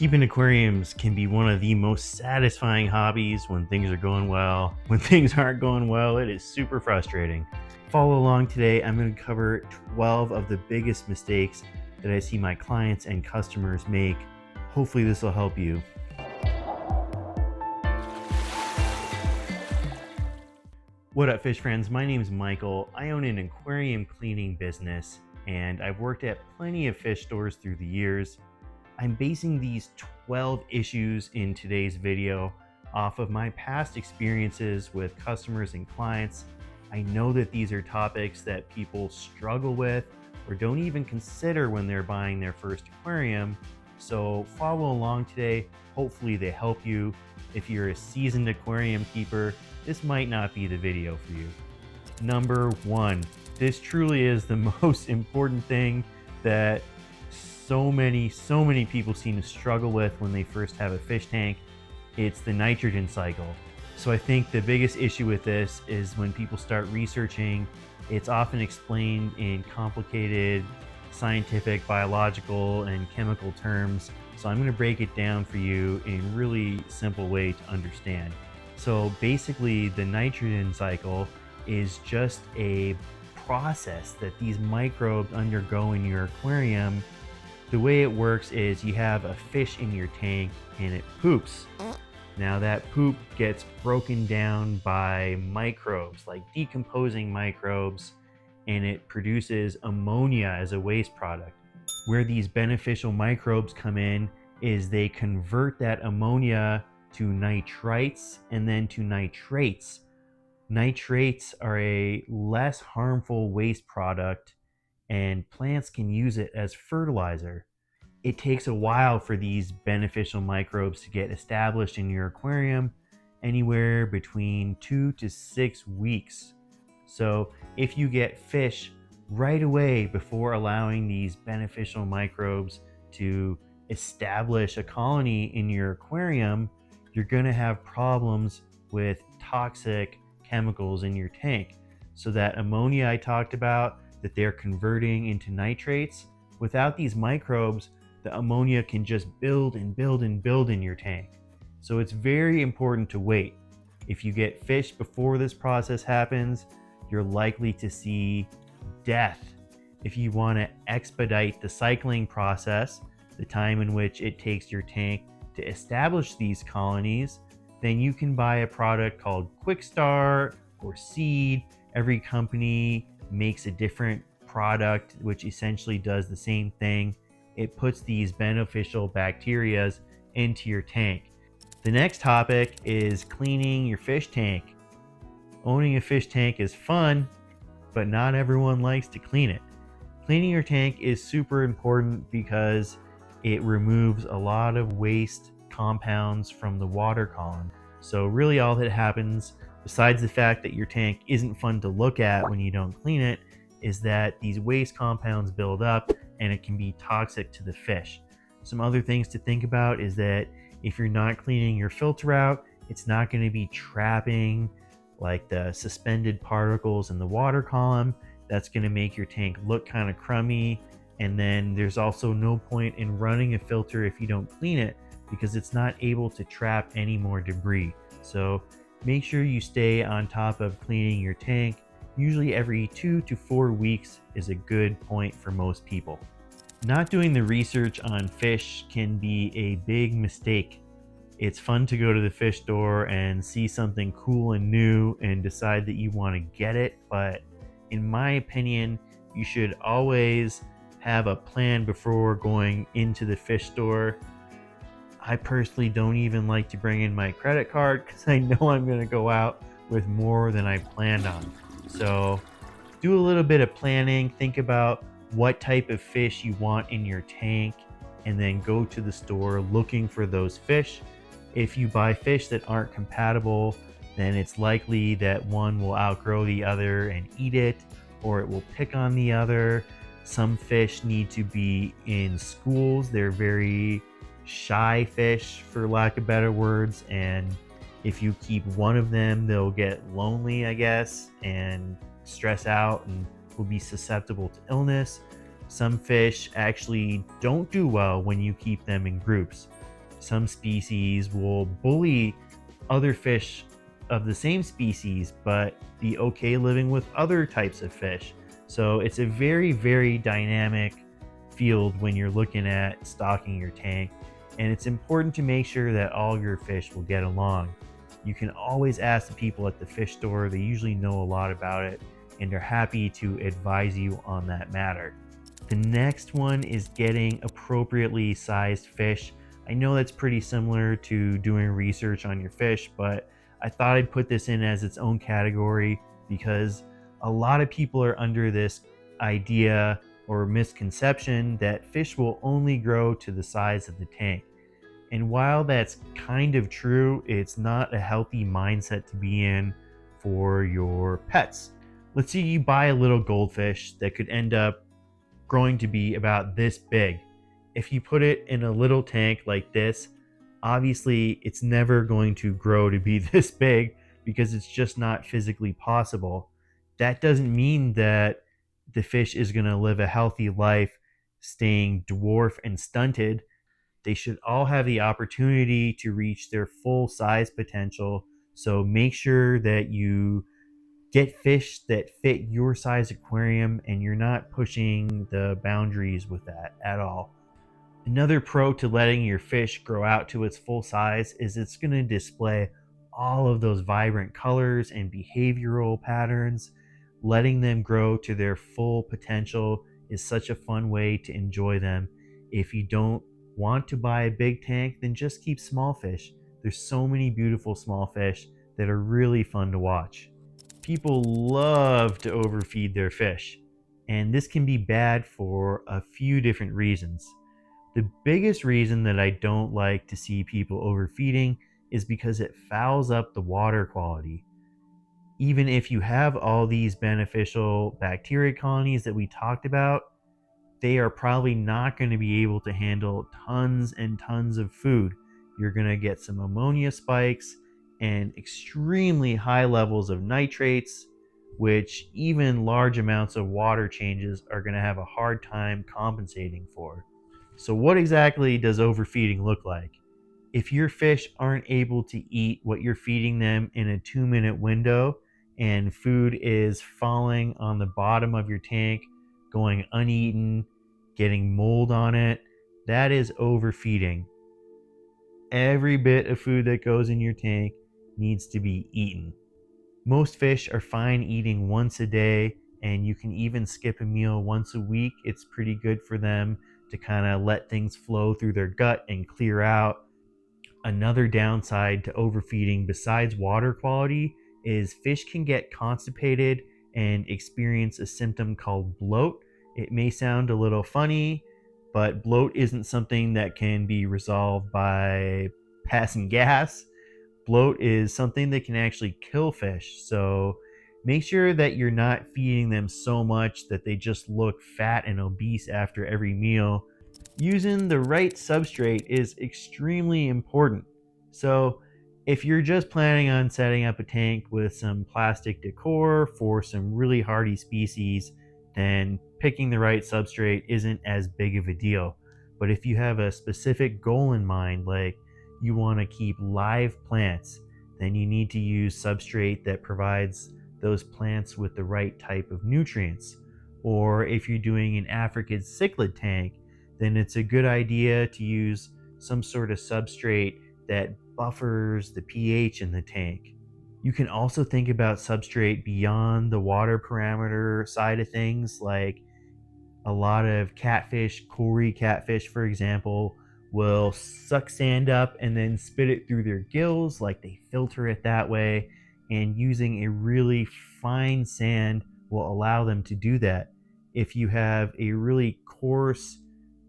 Keeping aquariums can be one of the most satisfying hobbies when things are going well. When things aren't going well, it is super frustrating. Follow along today. I'm going to cover 12 of the biggest mistakes that I see my clients and customers make. Hopefully this will help you. What up, fish friends? My name is Michael. I own an aquarium cleaning business, and I've worked at plenty of fish stores through the years. I'm basing these 12 issues in today's video off of my past experiences with customers and clients. I know that these are topics that people struggle with or don't even consider when they're buying their first aquarium. So follow along today. Hopefully they help you. If you're a seasoned aquarium keeper, this might not be the video for you. Number one, this truly is the most important thing that so many people seem to struggle with when they first have a fish tank. It's the nitrogen cycle. So I think the biggest issue with this is when people start researching, it's often explained in complicated scientific, biological, and chemical terms. So I'm going to break it down for you in a really simple way to understand. So basically, the nitrogen cycle is just a process that these microbes undergo in your aquarium. The way it works is you have a fish in your tank and it poops. Now that poop gets broken down by microbes, like decomposing microbes, and it produces ammonia as a waste product. Where these beneficial microbes come in is they convert that ammonia to nitrites and then to nitrates. Nitrates are a less harmful waste product, and plants can use it as fertilizer. It takes a while for these beneficial microbes to get established in your aquarium, anywhere between 2 to 6 weeks. So if you get fish right away before allowing these beneficial microbes to establish a colony in your aquarium, you're going to have problems with toxic chemicals in your tank. So that ammonia I talked about that they're converting into nitrates, without these microbes, the ammonia can just build and build and build in your tank. So it's very important to wait. If you get fish before this process happens, you're likely to see death. If you want to expedite the cycling process, the time in which it takes your tank to establish these colonies, then you can buy a product called Quick Start or Seed. Every company makes a different product which essentially does the same thing. It puts these beneficial bacteria into your tank. The next topic is cleaning your fish tank. Owning a fish tank is fun, but not everyone likes to clean it. Cleaning your tank is super important because it removes a lot of waste compounds from the water column. So really all that happens, besides the fact that your tank isn't fun to look at when you don't clean it, is that these waste compounds build up and it can be toxic to the fish. Some other things to think about is that if you're not cleaning your filter out, it's not going to be trapping like the suspended particles in the water column. That's going to make your tank look kind of crummy. And then there's also no point in running a filter if you don't clean it, because it's not able to trap any more debris. So make sure you stay on top of cleaning your tank. Usually every 2 to 4 weeks is a good point for most people. Not doing the research on fish can be a big mistake. It's fun to go to the fish store and see something cool and new and decide that you want to get it, but in my opinion, you should always have a plan before going into the fish store. I personally don't even like to bring in my credit card because I know I'm going to go out with more than I planned on. So do a little bit of planning, think about what type of fish you want in your tank, and then go to the store looking for those fish. If you buy fish that aren't compatible, then it's likely that one will outgrow the other and eat it, or it will pick on the other. Some fish need to be in schools. They're very shy fish, for lack of better words, and if you keep one of them, they'll get lonely, I guess, and stress out and will be susceptible to illness. Some fish actually don't do well when you keep them in groups. Some species will bully other fish of the same species, but be okay living with other types of fish. So it's a very, very dynamic field when you're looking at stocking your tank. And it's important to make sure that all your fish will get along. You can always ask the people at the fish store, they usually know a lot about it and they're happy to advise you on that matter. The next one is getting appropriately sized fish. I know that's pretty similar to doing research on your fish, but I thought I'd put this in as its own category because a lot of people are under this idea or misconception that fish will only grow to the size of the tank. And while that's kind of true, it's not a healthy mindset to be in for your pets. Let's say you buy a little goldfish that could end up growing to be about this big. If you put it in a little tank like this, obviously it's never going to grow to be this big because it's just not physically possible. That doesn't mean that the fish is going to live a healthy life staying dwarf and stunted. They should all have the opportunity to reach their full size potential. So make sure that you get fish that fit your size aquarium and you're not pushing the boundaries with that at all. Another pro to letting your fish grow out to its full size is it's going to display all of those vibrant colors and behavioral patterns. Letting them grow to their full potential is such a fun way to enjoy them. If you don't want to buy a big tank, then just keep small fish. There's so many beautiful small fish that are really fun to watch. People love to overfeed their fish, and this can be bad for a few different reasons. The biggest reason that I don't like to see people overfeeding is because it fouls up the water quality. Even if you have all these beneficial bacteria colonies that we talked about, they are probably not going to be able to handle tons and tons of food. You're going to get some ammonia spikes and extremely high levels of nitrates, which even large amounts of water changes are going to have a hard time compensating for. So, what exactly does overfeeding look like? If your fish aren't able to eat what you're feeding them in a 2 minute window and food is falling on the bottom of your tank, going uneaten, getting mold on it, that is overfeeding. Every bit of food that goes in your tank needs to be eaten. Most fish are fine eating once a day, and you can even skip a meal once a week. It's pretty good for them to kind of let things flow through their gut and clear out. Another downside to overfeeding, besides water quality, is fish can get constipated and experience a symptom called bloat. It may sound a little funny, but bloat isn't something that can be resolved by passing gas. Bloat is something that can actually kill fish. So make sure that you're not feeding them so much that they just look fat and obese after every meal. Using the right substrate is extremely important. So, if you're just planning on setting up a tank with some plastic decor for some really hardy species, then picking the right substrate isn't as big of a deal. But if you have a specific goal in mind, like you want to keep live plants, then you need to use substrate that provides those plants with the right type of nutrients. Or if you're doing an African cichlid tank, then it's a good idea to use some sort of substrate that buffers the pH in the tank. You can also think about substrate beyond the water parameter side of things, like a lot of catfish, Cory catfish, for example, will suck sand up and then spit it through their gills, like they filter it that way. And using a really fine sand will allow them to do that. If you have a really coarse,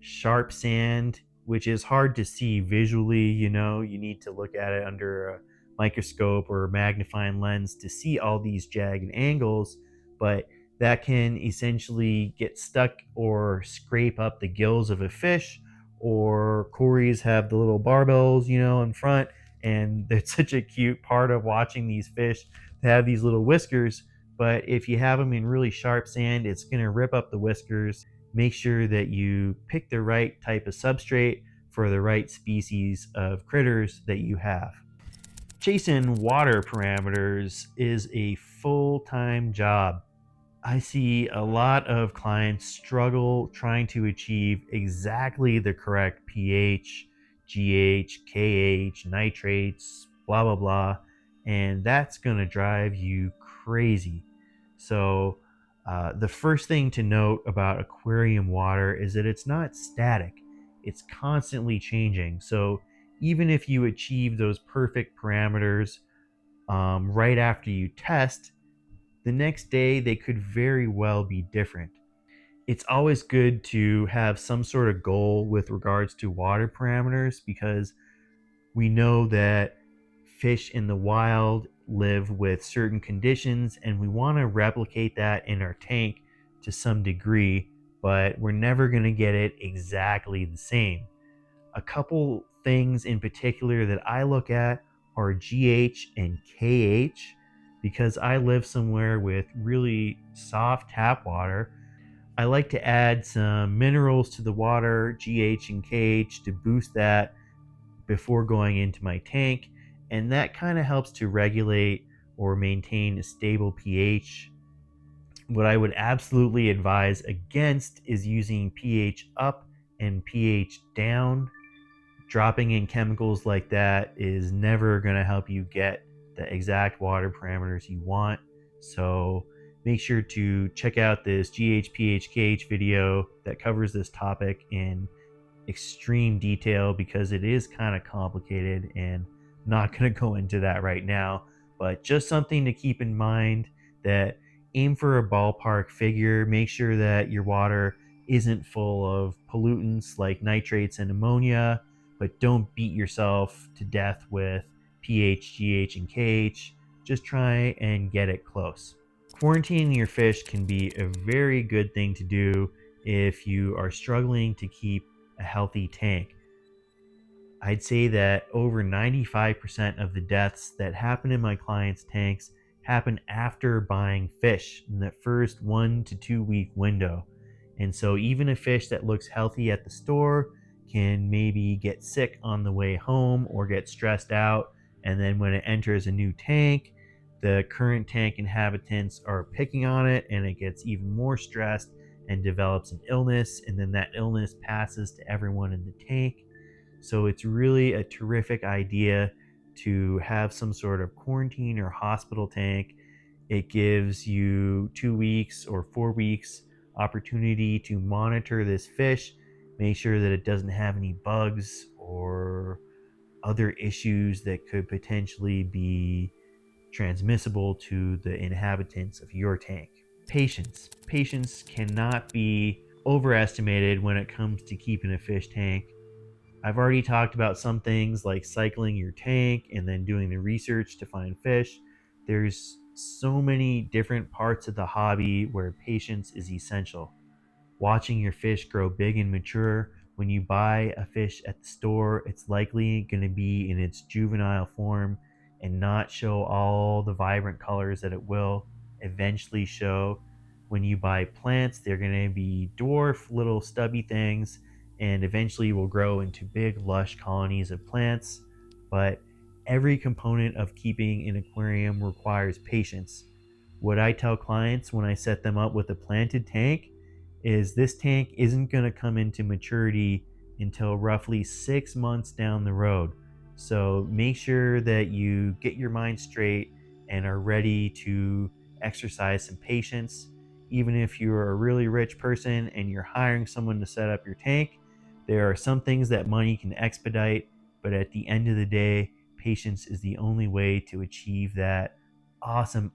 sharp sand, which is hard to see visually, you need to look at it under a microscope or a magnifying lens to see all these jagged angles, but that can essentially get stuck or scrape up the gills of a fish. Or Corys have the little barbels, in front, and it's such a cute part of watching these fish to have these little whiskers. But if you have them in really sharp sand, it's going to rip up the whiskers. Make sure that you pick the right type of substrate for the right species of critters that you have. Chasing water parameters is a full-time job. I see a lot of clients struggle trying to achieve exactly the correct pH, GH, KH, nitrates, blah, blah, blah. And that's going to drive you crazy. So, the first thing to note about aquarium water is that it's not static, it's constantly changing. So, even if you achieve those perfect parameters right after you test, the next day they could very well be different. It's always good to have some sort of goal with regards to water parameters because we know that fish in the wild live with certain conditions and we want to replicate that in our tank to some degree, but we're never going to get it exactly the same. A couple things in particular that I look at are GH and KH because I live somewhere with really soft tap water. I like to add some minerals to the water, GH and KH, to boost that before going into my tank, and that kind of helps to regulate or maintain a stable pH. What I would absolutely advise against is using pH up and pH down. Dropping in chemicals like that is never going to help you get the exact water parameters you want. So make sure to check out this GHPHKH video that covers this topic in extreme detail because it is kind of complicated and not going to go into that right now, but just something to keep in mind that aim for a ballpark figure. Make sure that your water isn't full of pollutants like nitrates and ammonia, but don't beat yourself to death with pH, GH, and KH. Just try and get it close. Quarantining your fish can be a very good thing to do if you are struggling to keep a healthy tank. I'd say that over 95% of the deaths that happen in my clients' tanks happen after buying fish in that first 1 to 2 week window. And so, even a fish that looks healthy at the store can maybe get sick on the way home or get stressed out. And then, when it enters a new tank, the current tank inhabitants are picking on it and it gets even more stressed and develops an illness. And then that illness passes to everyone in the tank. So it's really a terrific idea to have some sort of quarantine or hospital tank. It gives you 2 weeks or 4 weeks opportunity to monitor this fish, make sure that it doesn't have any bugs or other issues that could potentially be transmissible to the inhabitants of your tank. Patience. Patience cannot be overestimated when it comes to keeping a fish tank. I've already talked about some things like cycling your tank and then doing the research to find fish. There's so many different parts of the hobby where patience is essential. Watching your fish grow big and mature. When you buy a fish at the store, it's likely going to be in its juvenile form and not show all the vibrant colors that it will eventually show. When you buy plants, they're going to be dwarf little stubby things and eventually will grow into big, lush colonies of plants. But every component of keeping an aquarium requires patience. What I tell clients when I set them up with a planted tank is this tank isn't going to come into maturity until roughly 6 months down the road. So make sure that you get your mind straight and are ready to exercise some patience. Even if you're a really rich person and you're hiring someone to set up your tank, there are some things that money can expedite, but at the end of the day, patience is the only way to achieve that awesome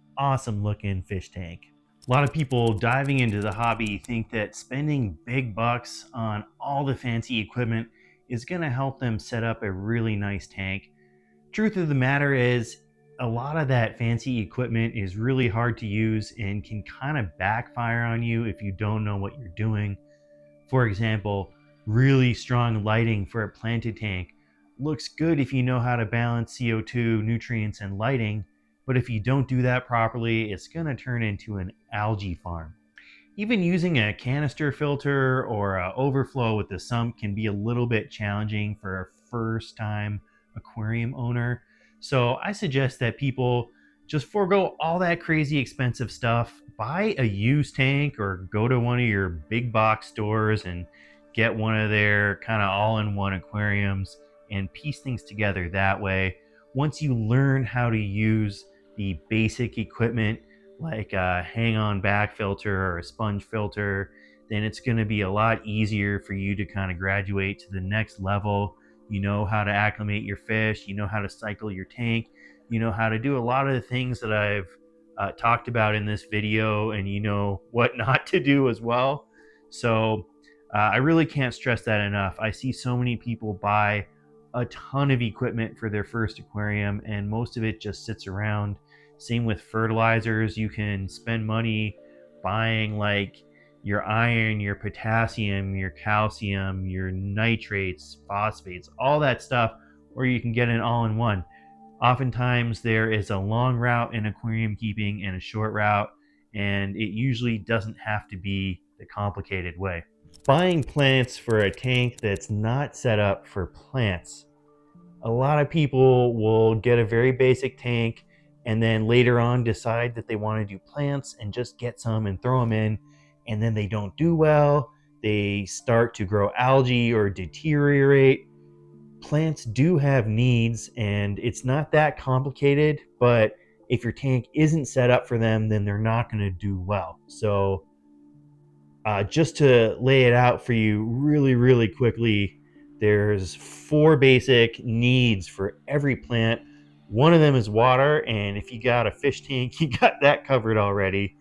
looking fish tank. A lot of people diving into the hobby think that spending big bucks on all the fancy equipment is going to help them set up a really nice tank. Truth of the matter is, a lot of that fancy equipment is really hard to use and can kind of backfire on you if you don't know what you're doing. For example, really strong lighting for a planted tank looks good if you know how to balance CO2, nutrients, and lighting, but if you don't do that properly, it's going to turn into an algae farm. Even using a canister filter or a overflow with the sump can be a little bit challenging for a first time aquarium owner. So I suggest that people just forego all that crazy expensive stuff, buy a used tank or go to one of your big box stores and get one of their kind of all in one aquariums and piece things together that way. Once you learn how to use the basic equipment like a hang on back filter or a sponge filter, then it's going to be a lot easier for you to kind of graduate to the next level. You know how to acclimate your fish, you know how to cycle your tank, you know how to do a lot of the things that I've talked about in this video, and you know what not to do as well. So I really can't stress that enough. I see so many people buy a ton of equipment for their first aquarium, and most of it just sits around. Same with fertilizers. You can spend money buying like your iron, your potassium, your calcium, your nitrates, phosphates, all that stuff, or you can get an all in one. Oftentimes, there is a long route in aquarium keeping and a short route, and it usually doesn't have to be the complicated way. Buying plants for a tank that's not set up for plants. A lot of people will get a very basic tank and then later on decide that they want to do plants and just get some and throw them in, and then they don't do well. They start to grow algae or deteriorate. Plants do have needs, and it's not that complicated, but if your tank isn't set up for them, then they're not going to do well. So just to lay it out for you really, really quickly, there's 4 basic needs for every plant. One of them is water, and if you got a fish tank, you got that covered already.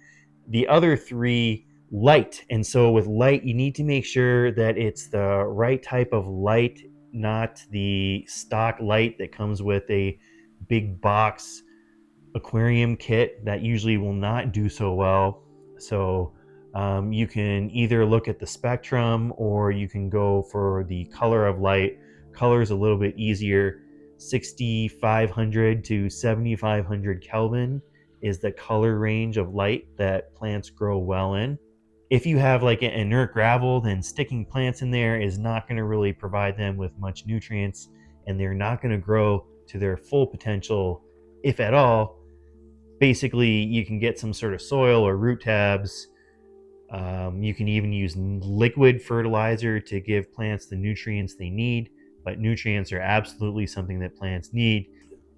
The other 3, light. And so with light, you need to make sure that it's the right type of light, not the stock light that comes with a big box aquarium kit. That usually will not do so well. So you can either look at the spectrum or you can go for the color of light. Color is a little bit easier. 6500 to 7500 Kelvin is the color range of light that plants grow well in. If you have like an inert gravel, then sticking plants in there is not going to really provide them with much nutrients, and they're not going to grow to their full potential, if at all. Basically, you can get some sort of soil or root tabs. You can even use liquid fertilizer to give plants the nutrients they need, but nutrients are absolutely something that plants need.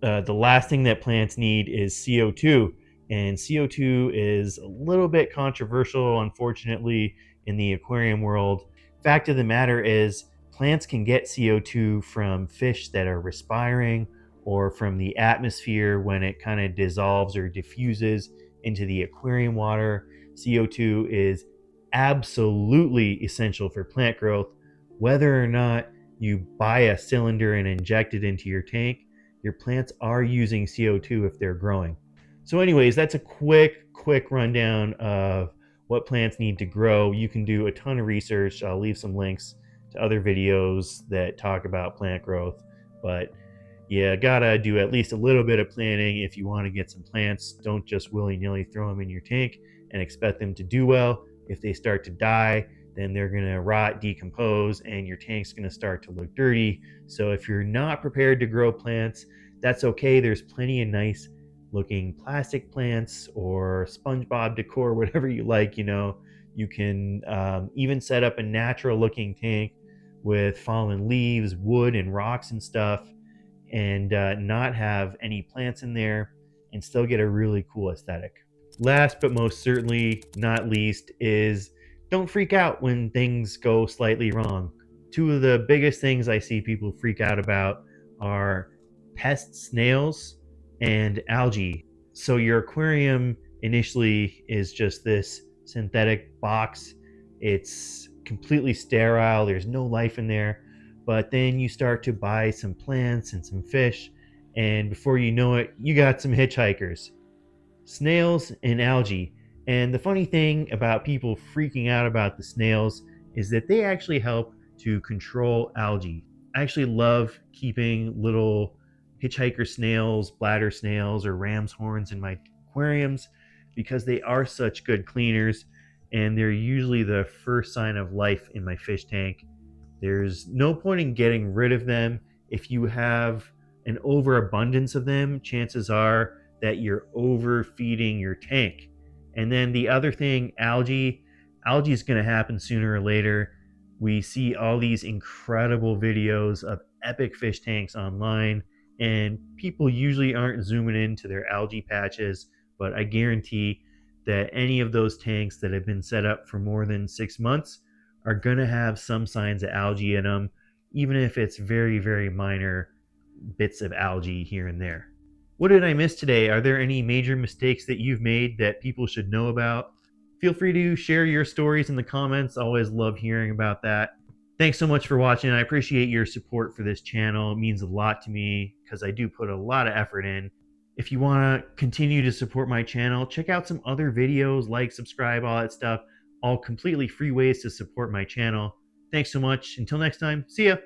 The last thing that plants need is CO2. And CO2 is a little bit controversial, unfortunately, in the aquarium world. Fact of the matter is, plants can get CO2 from fish that are respiring or from the atmosphere when it kind of dissolves or diffuses into the aquarium water. CO2 is absolutely essential for plant growth. Whether or not you buy a cylinder and inject it into your tank, your plants are using CO2 if they're growing. So, anyways, that's a quick rundown of what plants need to grow. You can do a ton of research. I'll leave some links to other videos that talk about plant growth. But you gotta do at least a little bit of planning if you want to get some plants. Don't just willy-nilly throw them in your tank and expect them to do well. If they start to die, then they're going to rot, decompose, and your tank's going to start to look dirty. So if you're not prepared to grow plants, that's okay. There's plenty of nice looking plastic plants or SpongeBob decor, whatever you like. You can even set up a natural looking tank with fallen leaves, wood, and rocks and stuff, and not have any plants in there and still get a really cool aesthetic. Last but most certainly not least is, don't freak out when things go slightly wrong. 2 of the biggest things I see people freak out about are pest snails and algae. So your aquarium initially is just this synthetic box. It's completely sterile. There's no life in there. But then you start to buy some plants and some fish, and before you know it, you got some hitchhikers, snails and algae. And the funny thing about people freaking out about the snails is that they actually help to control algae. I actually love keeping little hitchhiker snails, bladder snails, or ram's horns in my aquariums because they are such good cleaners. and they're usually the first sign of life in my fish tank. There's no point in getting rid of them. If you have an overabundance of them, chances are that you're overfeeding your tank. And then the other thing, algae is going to happen sooner or later. We see all these incredible videos of epic fish tanks online, and people usually aren't zooming into their algae patches, but I guarantee that any of those tanks that have been set up for more than 6 months are going to have some signs of algae in them, even if it's very, very minor bits of algae here and there. What did I miss today? Are there any major mistakes that you've made that people should know about? Feel free to share your stories in the comments. I always love hearing about that. Thanks so much for watching. I appreciate your support for this channel. It means a lot to me because I do put a lot of effort in. If you want to continue to support my channel, check out some other videos, like, subscribe, all that stuff. All completely free ways to support my channel. Thanks so much. Until next time, see ya.